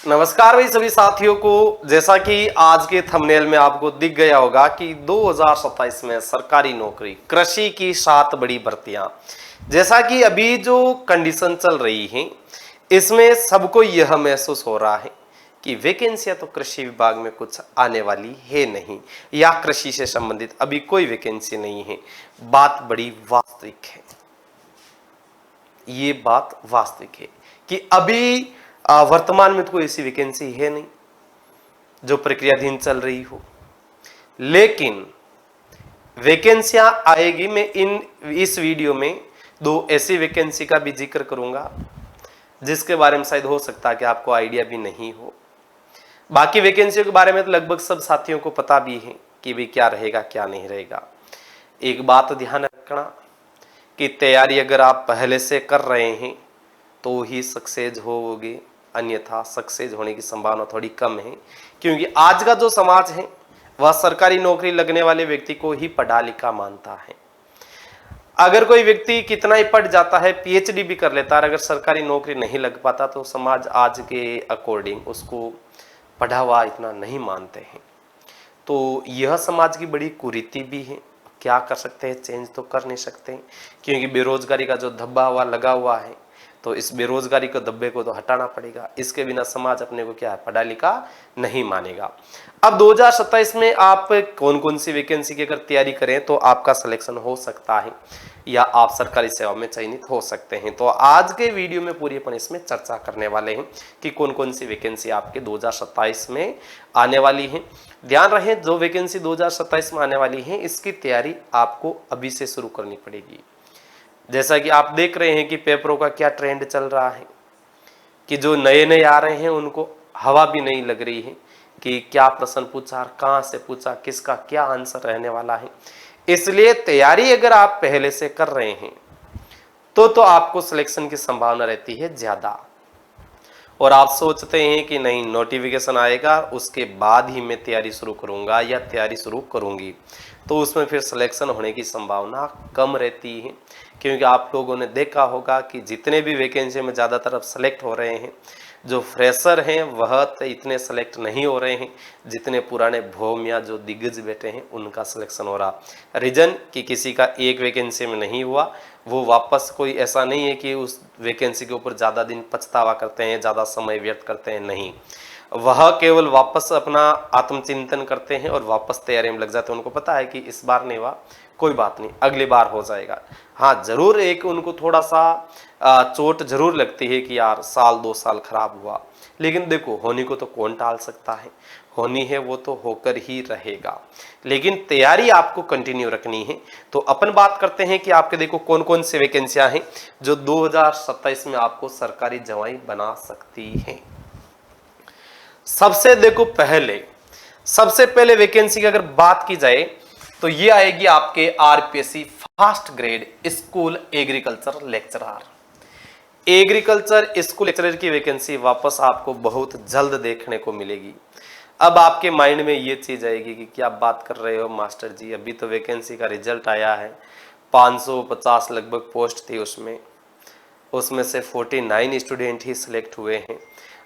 नमस्कार भाई सभी साथियों को। जैसा कि आज के थंबनेल में आपको दिख गया होगा कि 2027 में सरकारी नौकरी कृषि की 7 बड़ी भर्तियां। जैसा कि अभी जो कंडीशन चल रही है इसमें सबको यह महसूस हो रहा है कि वैकेंसियां तो कृषि विभाग में कुछ आने वाली है नहीं, या कृषि से संबंधित अभी कोई वैकेंसी नहीं है। बात बड़ी वास्तविक है, ये बात वास्तविक है कि अभी वर्तमान में तो कोई ऐसी वैकेंसी है नहीं जो प्रक्रियाधीन चल रही हो, लेकिन वैकेंसियां आएगी। मैं इस वीडियो में 2 ऐसी वैकेंसी का भी जिक्र करूंगा जिसके बारे में शायद हो सकता है कि आपको आइडिया भी नहीं हो। बाकी वैकेंसियों के बारे में तो लगभग सब साथियों को पता भी है कि भी क्या रहेगा क्या नहीं रहेगा। एक बात ध्यान रखना कि तैयारी अगर आप पहले से कर रहे हैं तो ही सक्सेस होगे, अन्यथा सक्सेस होने की संभावना थोड़ी कम है, क्योंकि आज का जो समाज है वह सरकारी नौकरी लगने वाले व्यक्ति को ही पढ़ा लिखा मानता है। अगर कोई व्यक्ति कितना ही पढ़ जाता है, पीएचडी भी कर लेता है, अगर सरकारी नौकरी नहीं लग पाता तो समाज आज के अकॉर्डिंग उसको पढ़ा हुआ इतना नहीं मानते हैं। तो यह समाज की बड़ी कुरीति भी है। क्या कर सकते हैं, चेंज तो कर नहीं सकते, क्योंकि बेरोजगारी का जो धब्बा हुआ लगा हुआ है, तो इस बेरोजगारी के धब्बे को तो हटाना पड़ेगा। इसके बिना समाज अपने को क्या है, पढ़ा लिखा नहीं मानेगा। अब 2027 में आप कौन कौन सी वैकेंसी की अगर तैयारी करें तो आपका सिलेक्शन हो सकता है या आप सरकारी सेवा में चयनित हो सकते हैं। तो आज के वीडियो में पूरी अपन इसमें चर्चा करने वाले हैं कि कौन कौन सी वैकेंसी आपके 2027 में आने वाली है। ध्यान रहे, जो वैकेंसी 2027 में आने वाली है इसकी तैयारी आपको अभी से शुरू करनी पड़ेगी। जैसा कि आप देख रहे हैं कि पेपरों का क्या ट्रेंड चल रहा है कि जो नए नए आ रहे हैं उनको हवा भी नहीं लग रही है कि क्या प्रश्न पूछा, कहां से पूछा, किसका क्या आंसर रहने वाला है। इसलिए तैयारी अगर आप पहले से कर रहे हैं तो आपको सिलेक्शन की संभावना रहती है ज्यादा। और आप सोचते हैं कि नहीं, नोटिफिकेशन आएगा उसके बाद ही मैं तैयारी शुरू करूंगा या तैयारी शुरू करूंगी, तो उसमें फिर सिलेक्शन होने की संभावना कम रहती है। क्योंकि आप लोगों ने देखा होगा कि जितने भी वैकेंसी में ज़्यादातर अब सेलेक्ट हो रहे हैं, जो फ्रेशर हैं वह तो इतने सेलेक्ट नहीं हो रहे हैं जितने पुराने भौम या जो दिग्गज बैठे हैं उनका सिलेक्शन हो रहा। रीजन कि किसी का एक वैकेंसी में नहीं हुआ, वो वापस कोई ऐसा नहीं है कि उस वैकेंसी के ऊपर ज़्यादा दिन पछतावा करते हैं, ज़्यादा समय व्यर्थ करते हैं, नहीं, वह केवल वापस अपना आत्मचिंतन करते हैं और वापस तैयारी में लग जाते हैं। उनको पता है कि इस बार नहीं हुआ, कोई बात नहीं, अगली बार हो जाएगा। हाँ, जरूर एक उनको थोड़ा सा चोट जरूर लगती है कि यार साल 2 साल खराब हुआ, लेकिन देखो होने को तो कौन टाल सकता है, होनी है वो तो होकर ही रहेगा। लेकिन तैयारी आपको कंटिन्यू रखनी है। तो अपन बात करते हैं कि आपके देखो कौन कौन सी वैकेंसियां हैं जो 2027 में आपको सरकारी जवाई बना सकती हैं। सबसे पहले वैकेंसी की अगर बात की जाए तो ये आएगी आपके RPSC first grade school agriculture lecturer. Agriculture school lecturer की वैकेंसी वापस आपको बहुत जल्द देखने को मिलेगी। अब आपके माइंड में ये चीज आएगी कि क्या बात कर रहे हो मास्टर जी, अभी तो वैकेंसी का रिजल्ट आया है, 550 लगभग पोस्ट थी, उसमें से 49 स्टूडेंट ही सिलेक्ट हुए हैं।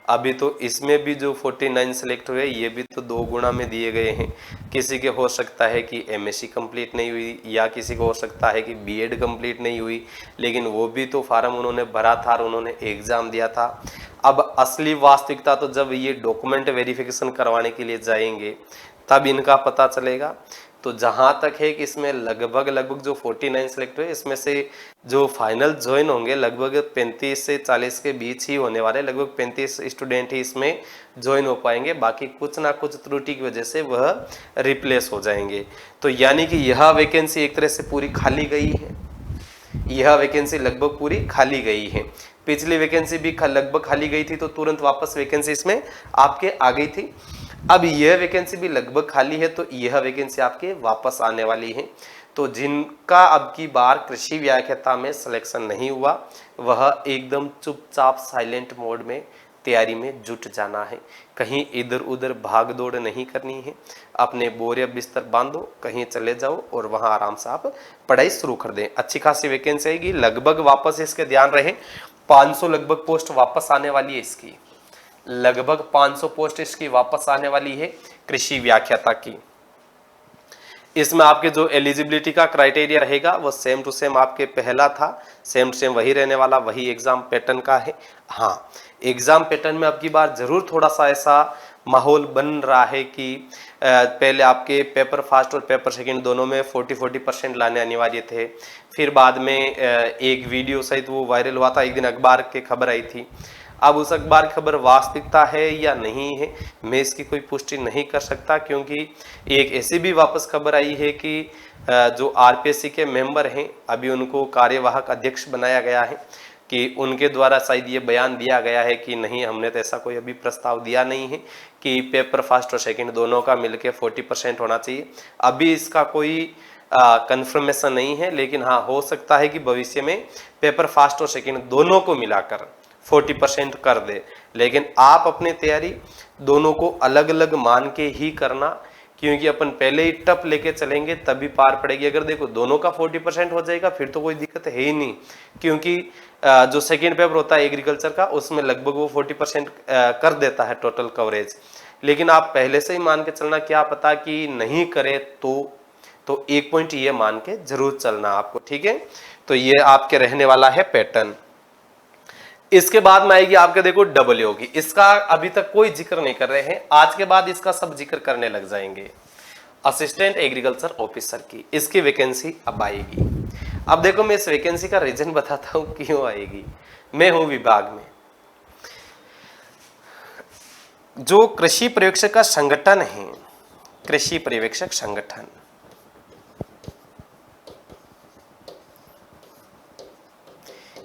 अभी तो इसमें भी जो 49 सिलेक्ट हुए ये भी तो 2 गुना में दिए गए हैं। किसी के हो सकता है कि एमएससी कंप्लीट नहीं हुई, या किसी को हो सकता है कि बीएड कंप्लीट नहीं हुई, लेकिन वो भी तो फार्म उन्होंने भरा था और उन्होंने एग्जाम दिया था। अब असली वास्तविकता तो जब ये डॉक्यूमेंट वेरिफिकेशन करवाने के लिए जाएंगे तब इनका पता चलेगा। तो जहां तक है कि इसमें लगभग जो 49 सिलेक्ट हुए इसमें से जो फाइनल ज्वाइन होंगे लगभग 35 से 40 के बीच ही होने वाले, लगभग 35 स्टूडेंट ही इसमें ज्वाइन हो पाएंगे, बाकी कुछ ना कुछ त्रुटि की वजह से वह रिप्लेस हो जाएंगे। तो यानी कि यह वैकेंसी एक तरह से पूरी खाली गई है, यह वैकेंसी लगभग पूरी खाली गई है। पिछली वैकेंसी भी लगभग खाली गई थी तो तुरंत वापस वैकेंसी इसमें आपके आ गई थी। अब यह वैकेंसी भी लगभग खाली है तो यह वैकेंसी आपके वापस आने वाली है। तो जिनका अब की बार कृषि व्याख्याता में सिलेक्शन नहीं हुआ वह एकदम चुपचाप साइलेंट मोड में तैयारी में जुट जाना है। कहीं इधर उधर भाग दौड़ नहीं करनी है, अपने बोरे बिस्तर बांधो, कहीं चले जाओ और वहां आराम से आप पढ़ाई शुरू कर दें। अच्छी खासी वैकेंसी आएगी, लगभग वापस इसके ध्यान रहे 500 लगभग पोस्ट वापस आने वाली है इसकी, लगभग 500 पोस्ट इसकी वापस आने वाली है कृषि व्याख्याता की। इसमें आपके जो एलिजिबिलिटी का क्राइटेरिया रहेगा वो सेम टू सेम आपके पहला था, सेम टू सेम वही रहने वाला, वही एग्जाम पैटर्न का है। हाँ, एग्जाम पैटर्न में अब की बार जरूर थोड़ा सा ऐसा माहौल बन रहा है कि पहले आपके पेपर फर्स्ट और पेपर सेकंड दोनों में 40% लाने अनिवार्य थे। फिर बाद में एक वीडियो सहित वो वायरल हुआ था, एक दिन अखबार की खबर आई थी। अब उस अखबार की खबर वास्तविकता है या नहीं है मैं इसकी कोई पुष्टि नहीं कर सकता, क्योंकि एक ऐसी भी वापस खबर आई है कि जो आरपीएससी के मेंबर हैं अभी उनको कार्यवाहक अध्यक्ष बनाया गया है, कि उनके द्वारा शायद ये बयान दिया गया है कि नहीं, हमने तो ऐसा कोई अभी प्रस्ताव दिया नहीं है कि पेपर फर्स्ट और सेकंड दोनों का मिलके 40% होना चाहिए। अभी इसका कोई कंफर्मेशन नहीं है, लेकिन हाँ हो सकता है कि भविष्य में पेपर फर्स्ट और सेकंड दोनों को मिलाकर 40% कर दे। लेकिन आप अपनी तैयारी दोनों को अलग अलग मान के ही करना, क्योंकि अपन पहले ही टप लेके चलेंगे तभी पार पड़ेगी। अगर देखो दोनों का 40% हो जाएगा फिर तो कोई दिक्कत है ही नहीं, क्योंकि जो सेकेंड पेपर होता है एग्रीकल्चर का उसमें लगभग वो 40% कर देता है टोटल कवरेज। लेकिन आप पहले से ही मान के चलना, क्या पता कि नहीं करे तो एक पॉइंट ये मान के जरूर चलना आपको, ठीक है। तो ये आपके रहने वाला है पैटर्न। इसके बाद में आएगी आपके देखो डब्ल्यू की, इसका अभी तक कोई जिक्र नहीं कर रहे हैं, आज के बाद इसका सब जिक्र करने लग जाएंगे। असिस्टेंट एग्रीकल्चर ऑफिसर की इसकी वैकेंसी अब आएगी। अब देखो मैं इस वैकेंसी का रीजन बताता हूं क्यों आएगी। मैं हूं विभाग में, जो कृषि पर्यवेक्षक का संगठन है, कृषि पर्यवेक्षक संगठन,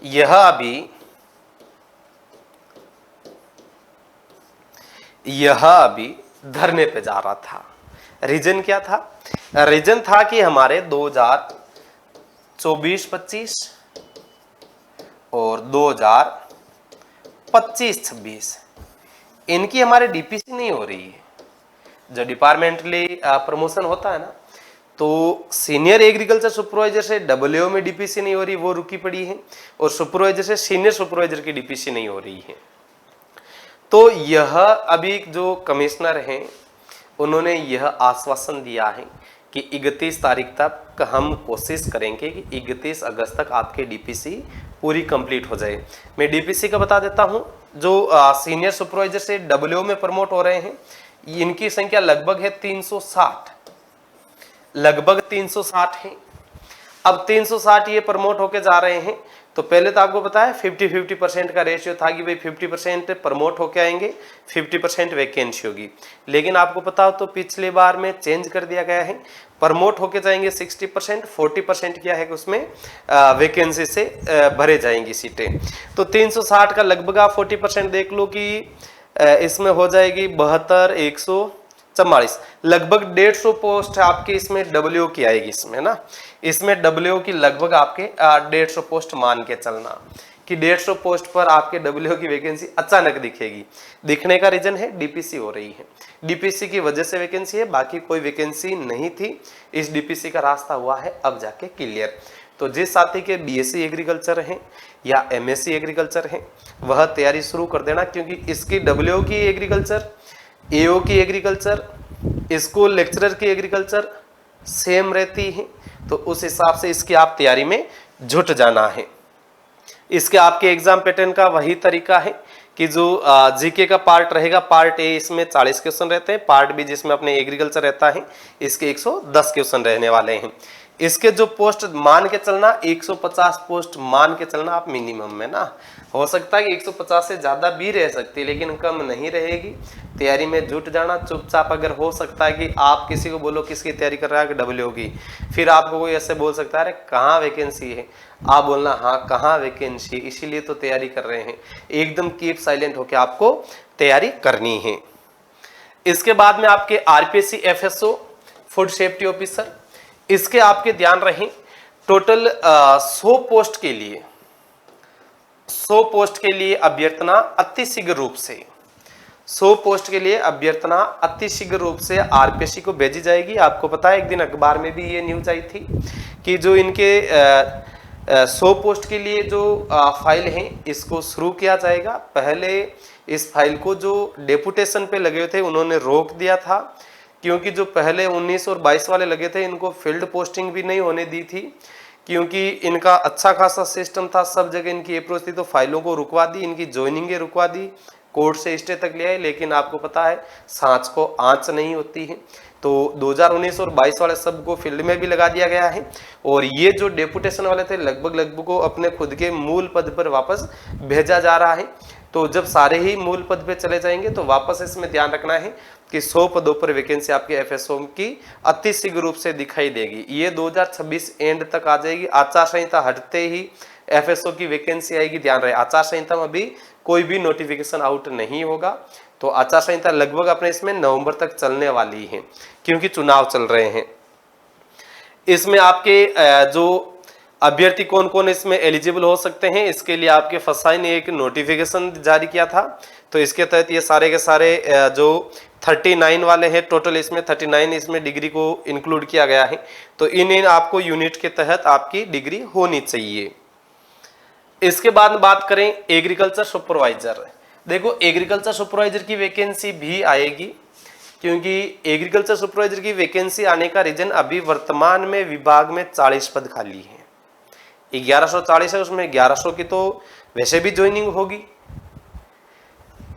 यह अभी धरने पे जा रहा था। रीजन क्या था? रीजन था कि हमारे 2024-25 और 2025-26 इनकी हमारे डीपीसी नहीं हो रही है। जो डिपार्टमेंटली प्रमोशन होता है ना, तो सीनियर एग्रीकल्चर सुपरवाइजर से डब्ल्यूओ में डीपीसी नहीं हो रही, वो रुकी पड़ी है, और सुपरवाइजर से सीनियर सुपरवाइजर की डीपीसी नहीं हो रही है। तो यह अभी जो कमिश्नर हैं उन्होंने यह आश्वासन दिया है कि 31 तारीख तक हम कोशिश करेंगे कि 31 अगस्त तक आपके डीपीसी पूरी कंप्लीट हो जाए। मैं डीपीसी का बता देता हूं, जो सीनियर सुपरवाइजर से डब्ल्यूओ में प्रमोट हो रहे हैं इनकी संख्या लगभग है 360, लगभग 360 है। अब 360 ये प्रमोट होके जा रहे हैं, तो पहले तो आपको पता है 50-50% का रेशियो था कि भाई 50% प्रमोट होके आएंगे, 50% वैकेंसी होगी। लेकिन आपको पता हो तो पिछले बार में चेंज कर दिया गया है, प्रमोट होके जाएंगे 60%, 40% क्या है कि उसमें वैकेंसी से भरे जाएंगी सीटें। तो 360 का लगभग आप 40% देख लो कि इसमें हो जाएगी 72, 144, लगभग 150 पोस्ट आपके इसमें डब्ल्यू की आएगी इसमें ना। इसमें डब्ल्यू की लगभग आपके 150 पोस्ट मान के चलना कि 150 पोस्ट पर आपके डब्ल्यू की वैकेंसी अचानक दिखेगी। दिखने का रीजन है डीपीसी हो रही है, डीपीसी की वजह से वैकेंसी है, बाकी कोई वैकेंसी नहीं थी। इस डीपीसी का रास्ता हुआ है अब जाके क्लियर। तो जिस साथी के बीएससी एग्रीकल्चर हैं या एमएससी एग्रीकल्चर हैं वह तैयारी शुरू कर देना, क्योंकि इसकी डब्ल्यू की एग्रीकल्चर, एओ की एग्रीकल्चर, स्कूल लेक्चरर की एग्रीकल्चर सेम रहती है। तो उस हिसाब से इसकी आप तैयारी में जुट जाना है। इसके आपके एग्जाम पैटर्न का वही तरीका है कि जो जीके का पार्ट रहेगा, पार्ट ए इसमें 40 क्वेश्चन रहते हैं, पार्ट बी जिसमें अपने एग्रीकल्चर रहता है इसके 110 क्वेश्चन रहने वाले हैं। इसके जो पोस्ट मान के चलना 150 पोस्ट मान के चलना आप मिनिमम में ना। हो सकता है कि 150 से ज्यादा भी रह सकती है लेकिन कम नहीं रहेगी। तैयारी में जुट जाना चुपचाप। अगर हो सकता है कि आप किसी को बोलो किसकी तैयारी कर रहा है कि डब्ल्यू की, फिर आपको कोई ऐसे बोल सकता है अरे कहाँ वैकेंसी है, आप बोलना हाँ कहाँ वैकेंसी, इसीलिए तो तैयारी कर रहे हैं। एकदम कीप साइलेंट होकर आपको तैयारी करनी है। इसके बाद में आपके RPSC FSO food safety officer, इसके आपके ध्यान रहे टोटल 100 पोस्ट के लिए, 100 पोस्ट के लिए अभ्यर्थना अति शीघ्र रूप से 100 पोस्ट के लिए अभ्यर्थना अति शीघ्र रूप से आरपीएससी को भेजी जाएगी। आपको पता है एक दिन अखबार में भी ये न्यूज आई थी कि जो इनके 100 पोस्ट के लिए जो फाइल है इसको शुरू किया जाएगा। पहले इस फाइल को जो डेपुटेशन पे लगे हुए थे उन्होंने रोक दिया था, क्योंकि जो पहले 19 और 22 वाले लगे थे इनको फील्ड पोस्टिंग भी नहीं होने दी थी, क्योंकि इनका अच्छा खासा सिस्टम था, सब जगह इनकी अप्रोच थी, तो फाइलों को रुकवा दी, इनकी ज्वाइनिंगें रुकवा दी, कोर्ट से स्टे तक ले आए। लेकिन आपको पता है सांच को आंच नहीं होती है, तो 2019 और 22 वाले सबको फील्ड में भी लगा दिया गया है। और ये जो डेपुटेशन वाले थे लगभग को अपने खुद के मूल पद पर वापस भेजा जा रहा है। तो जब सारे ही मूल पद पे चले जाएंगे तो वापस इसमें ध्यान रखना है कि 100 पदों पर वैकेंसी आपके एफएसओ की अति शीघ्र रूप से दिखाई देगी। ये 2026 एंड तक आ जाएगी। आचार संहिता हटते ही एफएसओ की वैकेंसी आएगी। ध्यान रहे आचार संहिता में अभी कोई भी नोटिफिकेशन आउट नहीं होगा, तो आचार संहिता लगभग अपने इसमें नवंबर तक चलने वाली है, क्योंकि चुनाव चल रहे हैं। इसमें आपके जो अभ्यर्थी कौन कौन इसमें एलिजिबल हो सकते हैं, इसके लिए आपके फसाई ने एक नोटिफिकेशन जारी किया था। तो इसके तहत ये सारे के सारे जो 39 वाले हैं टोटल, इसमें 39 इसमें डिग्री को इंक्लूड किया गया है। तो इन आपको यूनिट के तहत आपकी डिग्री होनी चाहिए। इसके बाद बात करें एग्रीकल्चर सुपरवाइजर। देखो एग्रीकल्चर सुपरवाइजर की वैकेंसी भी आएगी, क्योंकि एग्रीकल्चर सुपरवाइजर की वैकेंसी आने का रीजन अभी वर्तमान में विभाग में 40 पद खाली है। 1140 है, उसमें 1100 की तो वैसे भी ज्वाइनिंग होगी।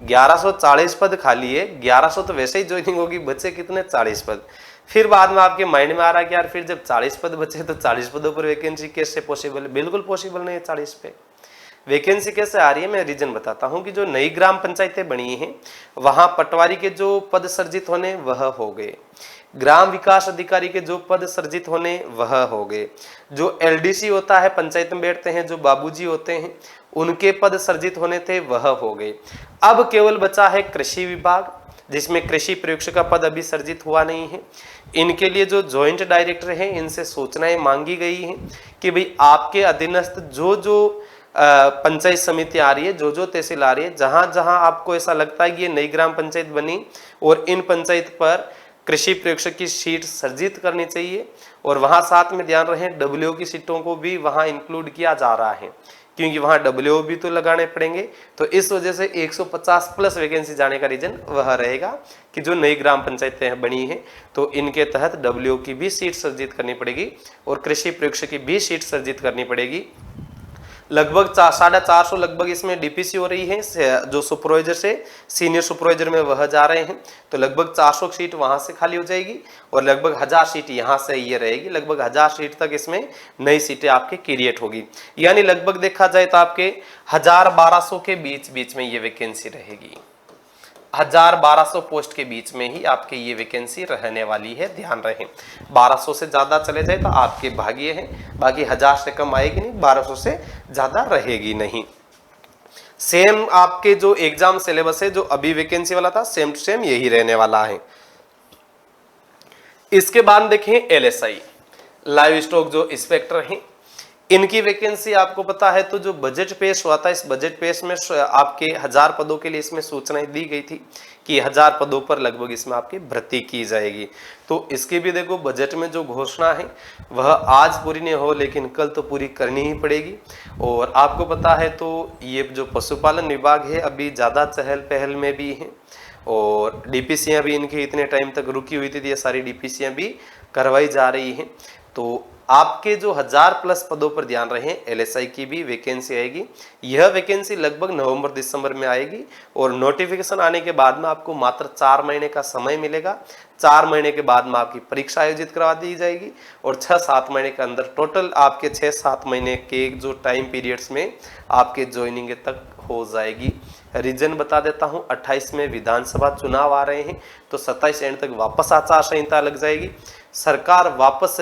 1140 पद खाली है, 1100 तो वैसे ही ज्वाइनिंग होगी, बचे कितने 40 पद। फिर बाद में आपके माइंड में आ रहा है कि यार फिर जब 40 पद बचे तो 40 पदों पर वैकेंसी कैसे पॉसिबल है? बिल्कुल पॉसिबल नहीं है। 40 पे वैकेंसी कैसे आ रही है मैं रीजन बताता हूं कि जो नई ग्राम पंचायतें बनी हैं वहां पटवारी के जो पद सर्जित होने वह हो गए, ग्राम विकास अधिकारी के जो पद सर्जित होने वह हो गए, जो एलडीसी होता है पंचायत में बैठते हैं जो बाबूजी होते हैं उनके पद सर्जित होने थे वह हो गए। अब केवल बचा है कृषि विभाग, जिसमें कृषि प्रयोगश का पद अभी सर्जित हुआ नहीं है। इनके लिए जो ज्वाइंट डायरेक्टर हैं इनसे सूचनाएं मांगी गई हैं कि भाई आपके अधीनस्थ जो जो पंचायत समिति आ रही है, जो जो तहसील आ रही है, जहां जहां आपको ऐसा लगता है कि ये नई ग्राम पंचायत बनी और इन पंचायत पर कृषि प्रयोगशाला की सीट सर्जित करनी चाहिए, और वहां साथ में ध्यान रहे डब्ल्यूओ की सीटों को भी वहां इंक्लूड किया जा रहा है, क्योंकि वहां डब्ल्यूओ भी तो लगाने पड़ेंगे। तो इस वजह से 150 प्लस वैकेंसी जाने का रीजन वह रहेगा कि जो नई ग्राम पंचायतें बनी हैं तो इनके तहत डब्ल्यूओ की भी सीट सर्जित करनी पड़ेगी और कृषि प्रयोगशाला की भी सीट सर्जित करनी पड़ेगी। लगभग 450 लगभग इसमें डीपीसी हो रही है, जो सुपरवाइजर से सीनियर सुपरवाइजर में वह जा रहे हैं, तो लगभग 400 सीट वहां से खाली हो जाएगी और लगभग 1000 सीट यहाँ से ये रहेगी। लगभग 1000 सीट तक इसमें नई सीटें आपके क्रिएट होगी, यानी लगभग देखा जाए तो आपके 1000-1200 के बीच में ये वैकेंसी रहेगी। 1000-1200 पोस्ट के बीच में ही आपके ये वैकेंसी रहने वाली है, ध्यान रहे। 1200 से ज्यादा चले जाए तो आपके भाग्य है, बाकी 1000 से कम आएगी नहीं, 1200 से ज्यादा रहेगी नहीं। सेम आपके जो एग्जाम सिलेबस है जो अभी वैकेंसी वाला था सेम टू सेम यही रहने वाला है। इसके बाद देखें एलएसआई लाइव स्टॉक जो इंस्पेक्टर हैं, इनकी वैकेंसी आपको पता है तो जो बजट पेश हुआ था इस बजट पेश में आपके 1000 पदों के लिए इसमें सूचनाएं दी गई थी कि 1000 पदों पर लगभग इसमें आपकी भर्ती की जाएगी। तो इसकी भी देखो बजट में जो घोषणा है वह आज पूरी नहीं हो लेकिन कल तो पूरी करनी ही पड़ेगी। और आपको पता है तो ये जो पशुपालन विभाग है अभी ज़्यादा चहल पहल में भी है और डीपीसीयाँ भी इनकी इतने टाइम तक रुकी हुई थी, ये सारी डीपीसीयाँ भी करवाई जा रही हैं। तो आपके जो 1000 प्लस पदों पर ध्यान रहे एलएसआई की भी वैकेंसी आएगी। यह वैकेंसी लगभग नवंबर-दिसंबर में आएगी और नोटिफिकेशन आने के बाद में आपको मात्र 4 महीने का समय मिलेगा। 4 महीने के बाद में आपकी परीक्षा आयोजित करवा दी जाएगी और 6-7 महीने के अंदर टोटल आपके 6-7 महीने के जो टाइम पीरियड्स में आपके ज्वाइनिंग तक हो जाएगी। रीजन बता देता हूं, 28 में विधानसभा चुनाव आ रहे हैं तो 27 एंड तक वापस आचार संहिता लग जाएगी। सरकार वापस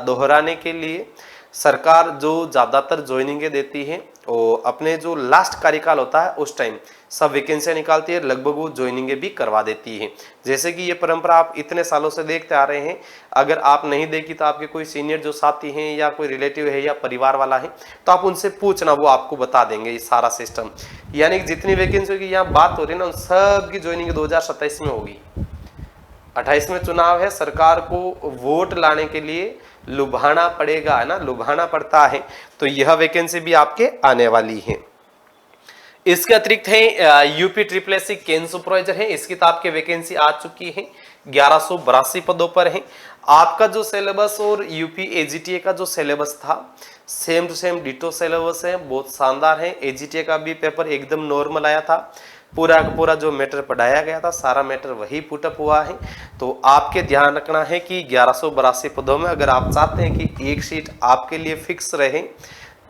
दोहराने के लिए सरकार जो ज़्यादातर ज्वाइनिंगें देती है और अपने जो लास्ट कार्यकाल होता है उस टाइम सब वैकेंसियां निकालती है, लगभग वो ज्वाइनिंगें भी करवा देती है। जैसे कि ये परंपरा आप इतने सालों से देखते आ रहे हैं, अगर आप नहीं देखी तो आपके कोई सीनियर जो साथी हैं या कोई रिलेटिव है या परिवार वाला है तो आप उनसे पूछना, वो आपको बता देंगे ये सारा सिस्टम। यानी कि जितनी वैकेंसी की यहाँ बात हो रही है ना उन सब की ज्वाइनिंग 2027 में होगी। 28 में चुनाव है, सरकार को वोट लाने के लिए लुभाना पड़ेगा, है ना, लुभाना पड़ता है, तो यह वैकेंसी भी आपके आने वाली है। इसके अतिरिक्त है यूपी ट्रिपल एस सी केन सुपरवाइजर है, इसकी तो आपके वैकेंसी आ चुकी है, 1182 पदों पर है। आपका जो सिलेबस और यूपी एजीटीए का जो सिलेबस था same to same ditto syllabus है, बहुत शानदार है। एजीटीए का भी पेपर एकदम नॉर्मल आया था, पूरा का पूरा जो मैटर पढ़ाया गया था सारा मैटर वही पुटअप हुआ है। तो आपके ध्यान रखना है कि 1182 पदों में अगर आप चाहते हैं कि एक सीट आपके लिए फिक्स रहे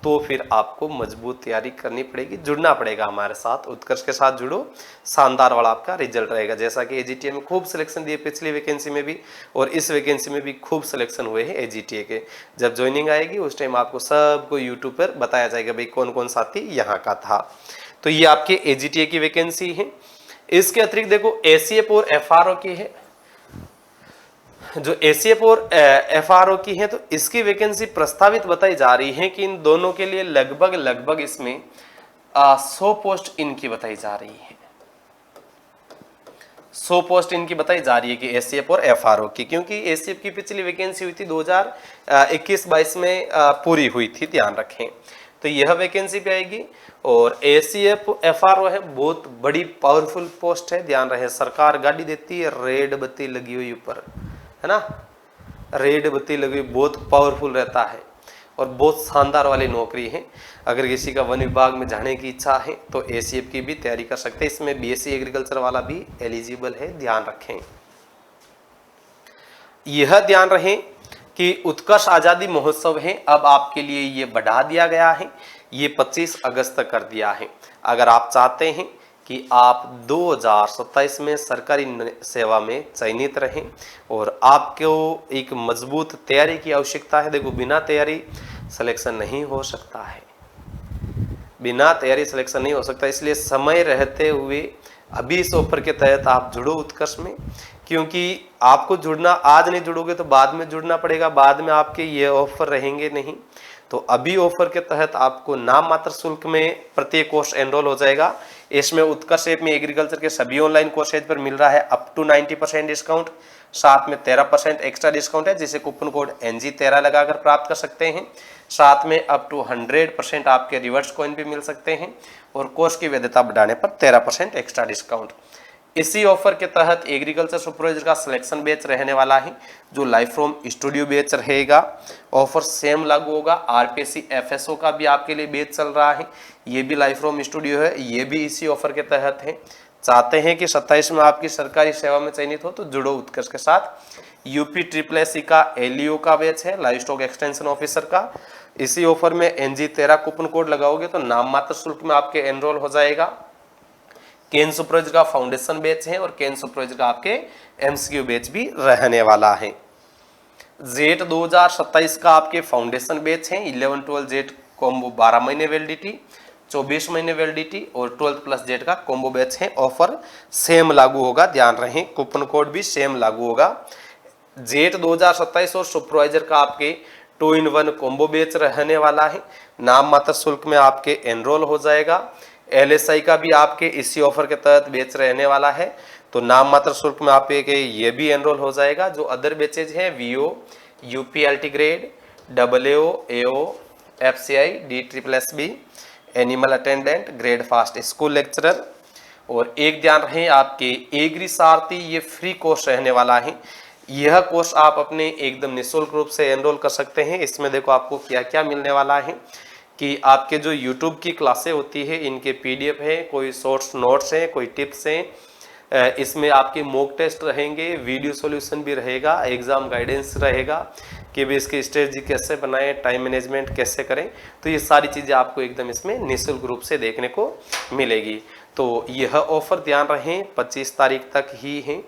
तो फिर आपको मजबूत तैयारी करनी पड़ेगी, जुड़ना पड़ेगा हमारे साथ, उत्कर्ष के साथ जुड़ो, शानदार वाला आपका रिजल्ट रहेगा। जैसा कि एजीटीए में खूब सिलेक्शन दिए पिछली वैकेंसी में भी, और इस वैकेंसी में भी खूब सिलेक्शन हुए हैं एजीटीए के। जब ज्वाइनिंग आएगी उस टाइम आपको सबको यूट्यूब पर बताया जाएगा भाई कौन कौन साथी यहाँ का था। तो ये आपके एजीटीए की वैकेंसी है। इसके अतिरिक्त देखो एसीएफ और एफआरओ की है, जो एसीएफ और एफआरओ की है, तो इसकी वैकेंसी प्रस्तावित बताई जा रही है कि इन दोनों के लिए लगभग इसमें 100 पोस्ट इनकी बताई जा रही है, 100 पोस्ट इनकी बताई जा रही है कि एसीएफ और एफआरओ की, क्योंकि एसीएफ की पिछली वैकेंसी हुई थी 2021-22 में पूरी हुई थी, ध्यान रखें। तो यह वैकेंसी पे आएगी। और एसीएफ एफआरओ है, बहुत बड़ी पावरफुल पोस्ट है, ध्यान रहे। सरकार गाड़ी देती है, रेड बत्ती लगी हुई ऊपर, है ना, रेड बत्ती लगी हुई, बहुत पावरफुल रहता है और बहुत शानदार वाली नौकरी है। अगर किसी का वन विभाग में जाने की इच्छा है तो एसीएफ की भी तैयारी कर सकते हैं। इसमें बीएससी एग्रीकल्चर वाला भी एलिजिबल है, ध्यान रखें। यह ध्यान रहे कि उत्कर्ष आजादी महोत्सव है, अब आपके लिए ये बढ़ा दिया गया है, ये 25 अगस्त तक कर दिया है। अगर आप चाहते हैं कि आप 2027 में सरकारी सेवा में चयनित रहें और आपको एक मजबूत तैयारी की आवश्यकता है, देखो बिना तैयारी सिलेक्शन नहीं हो सकता है, बिना तैयारी सिलेक्शन नहीं हो सकता। इसलिए समय रहते हुए अभी इस ऑफर के तहत आप जुड़ो उत्कर्ष में, क्योंकि आपको जुड़ना, आज नहीं जुड़ोगे तो बाद में जुड़ना पड़ेगा, बाद में आपके ये ऑफर रहेंगे नहीं। तो अभी ऑफर के तहत आपको नाम मात्र शुल्क में प्रत्येक कोर्स एनरोल हो जाएगा। इसमें उत्कर्ष ऐप में एग्रीकल्चर के सभी ऑनलाइन कोर्सेज पर मिल रहा है अप टू 90% डिस्काउंट, साथ में 13% एक्स्ट्रा डिस्काउंट है, जिसे कूपन कोड NG13 लगाकर प्राप्त कर सकते हैं। साथ में अप टू 100% आपके रिवर्स कॉइन भी मिल सकते हैं और कोर्स की वैधता बढ़ाने पर 13% एक्स्ट्रा डिस्काउंट। इसी ऑफर के तहत एग्रीकल्चर सुपरवाइजर का सिलेक्शन बैच रहने वाला है, जो लाइव फ्रॉम स्टूडियो बैच रहेगा। ऑफर सेम लागू होगा। आरपीएससी एफएसओ का भी आपके लिए बैच चल रहा है, ये भी लाइव फ्रॉम स्टूडियो है, ये भी इसी ऑफर के तहत है। चाहते हैं कि 27 में आपकी सरकारी सेवा में चयनित हो तो जुड़ो उत्कर्ष के साथ। यूपी ट्रिपल एस सी का एलईओ का बैच है, लाइव स्टॉक एक्सटेंशन ऑफिसर का, इसी ऑफर में NG13 कूपन कोड लगाओगे तो नाम मात्र शुल्क में आपके एनरोल हो जाएगा। केन सुपरवाइजर का फाउंडेशन बैच है और केन सुपरवाइजर का आपके एमसीक्यू बैच भी रहने वाला है। जेट 2027 का आपके फाउंडेशन बैच है, 11-12 जेट कॉम्बो 12 महीने वैलिडिटी, 24 महीने वैलिडिटी और 12th प्लस जेट का कॉम्बो बैच है। ऑफर सेम लागू होगा, ध्यान रहे, कूपन कोड भी सेम लागू होगा। जेट 2027 और सुपरवाइजर का आपके 2-in-1 कॉम्बो बैच रहने वाला है, नाम मात्र शुल्क में आपके एनरोल हो जाएगा। LSI का भी आपके इसी ऑफर के तहत बैच रहने वाला है, तो नाम मात्र शुल्क में आपके ये भी एनरोल हो जाएगा। जो अदर बैचेज है VO, UPLT grade, AO, AO, FCI, DSSB, animal attendant, grade fast school lecturer. और एक ध्यान रहे आपके एग्री सारथी, ये फ्री कोर्स रहने वाला है। यह कोर्स आप अपने एकदम निःशुल्क रूप से एनरोल कर सकते हैं। इसमें देखो आपको क्या क्या मिलने वाला है कि आपके जो YouTube की क्लासें होती है इनके PDF है, कोई शॉर्ट्स नोट्स हैं, कोई टिप्स हैं, इसमें आपके मॉक टेस्ट रहेंगे, वीडियो सॉल्यूशन भी रहेगा, एग्जाम गाइडेंस रहेगा कि भी इसकी स्ट्रेटजी कैसे बनाएं, टाइम मैनेजमेंट कैसे करें। तो ये सारी चीज़ें आपको एकदम इसमें निःशुल्क रूप से देखने को मिलेगी। तो यह ऑफर ध्यान रखें 25 तारीख तक ही है,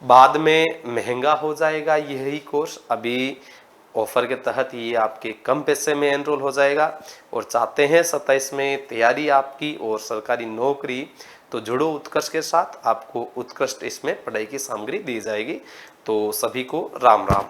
बाद में महंगा हो जाएगा यही कोर्स। अभी ऑफर के तहत ये आपके कम पैसे में एनरोल हो जाएगा और चाहते हैं 27 में तैयारी आपकी और सरकारी नौकरी, तो जुड़ो उत्कर्ष के साथ, आपको उत्कृष्ट इसमें पढ़ाई की सामग्री दी जाएगी। तो सभी को राम राम।